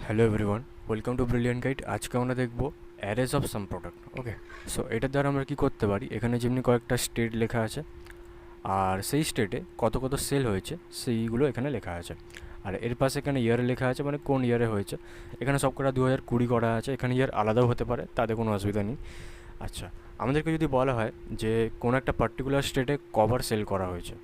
Hello everyone, welcome to brilliant guide. আজকে আমরা দেখব অ্যারেজ of some product. Okay, so এটার দ্বারা আমরা কী করতে পারি, এখানে যেমনি কয়েকটা স্টেট লেখা আছে আর সেই স্টেটে কত কত সেল হয়েছে সেইগুলো এখানে লেখা আছে। আর এর পাশে এখানে ইয়ার লেখা আছে, মানে কোন ইয়ারে হয়েছে। এখানে সব কটা 2020 করা আছে, এখানে ইয়ার আলাদাও হতে পারে, তাতে কোনো অসুবিধা নেই। আচ্ছা, আমাদেরকে যদি বলা হয় যে কোনো একটা পার্টিকুলার স্টেটে কবার সেল করা হয়েছে,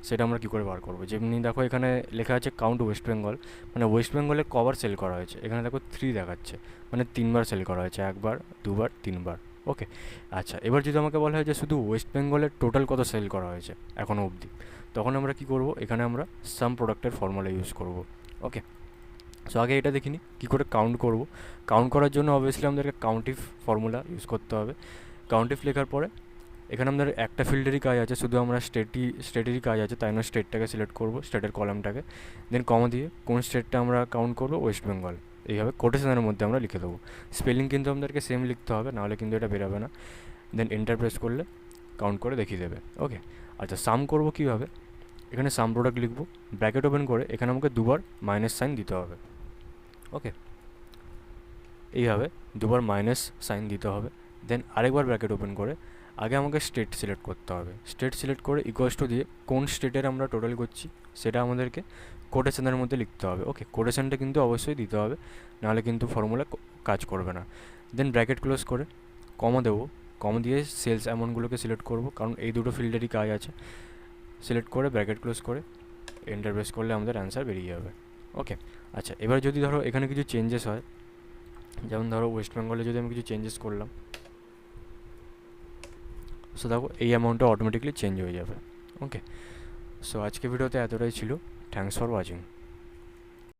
সেটা আমরা কী করে বার করবো। যেমনি দেখো এখানে লেখা আছে কাউন্ট ওয়েস্ট বেঙ্গল, মানে ওয়েস্ট বেঙ্গলে কবার সেল করা হয়েছে। এখানে দেখো 3 দেখাচ্ছে, মানে 3বার সেল করা হয়েছে, 1বার 2বার 3বার। ওকে, আচ্ছা, এবার যদি আমাকে বলা হয় যে শুধু ওয়েস্ট বেঙ্গলের টোটাল কত সেল করা হয়েছে এখনও অবধি, তখন আমরা কী করবো, এখানে আমরা সাম প্রোডাক্টের ফর্মুলা ইউজ করব। ওকে, সো আগে এটা দেখিনি কী করে কাউন্ট করব। কাউন্ট করার জন্য অবভিয়াসলি আমাদেরকে কাউন্টিভ ফর্মুলা ইউজ করতে হবে। কাউন্টিভ লেখার পরে এখানে আমাদের একটা ফিল্ডেরই কাজ আছে, শুধু আমরা স্টেটেরই কাজ আছে, তাই নয় স্টেটটাকে সিলেক্ট করবো, স্টেটের কলামটাকে, দেন কমা দিয়ে কোন স্টেটটা আমরা কাউন্ট করবো, ওয়েস্ট বেঙ্গল। এইভাবে কোটেশনের মধ্যে আমরা লিখে দেবো। স্পেলিং কিন্তু আমাদেরকে সেম লিখতে হবে, নাহলে কিন্তু এটা বেরোবে না। দেন এন্টার প্রেস করলে কাউন্ট করে দেখিয়ে দেবে। ওকে, আচ্ছা, সাম করবো কীভাবে, এখানে সাম প্রোডাক্ট লিখবো, ব্র্যাকেট ওপেন করে এখানে আমাকে দুবার মাইনাস সাইন দিতে হবে। ওকে, এইভাবে দুবার মাইনাস সাইন দিতে হবে। দেন আরেকবার ব্র্যাকেট ওপেন করে আগে আমাকে স্টেট সিলেক্ট করতে হবে। স্টেট সিলেক্ট করে ইকুয়ালস টু দিয়ে কোন স্টেটের আমরা টোটাল করছি সেটা আমাদেরকে কোটেশনের মধ্যে লিখতে হবে। ওকে, কোটেশনটা কিন্তু অবশ্যই দিতে হবে, নাহলে কিন্তু ফর্মুলা কাজ করবে না। দেন ব্র্যাকেট ক্লোজ করে কমা দেবো, কমা দিয়ে সেলস অ্যামাউন্টগুলোকে সিলেক্ট করবো, কারণ এই দুটো ফিল্ডেরই কাজ আছে। সিলেক্ট করে ব্র্যাকেট ক্লোজ করে এন্টার প্রেস করলে আমাদের অ্যান্সার বেরিয়ে যাবে। ওকে, আচ্ছা, এবার যদি ধরো এখানে কিছু চেঞ্জেস হয়, যেমন ধরো ওয়েস্ট বেঙ্গলে যদি আমি কিছু চেঞ্জেস করলাম, সো দেখো এই অ্যামাউন্টটা অটোমেটিকলি চেঞ্জ হয়ে যাবে। ওকে, সো আজকে ভিডিওতে এতটাই ছিল। Thanks for watching.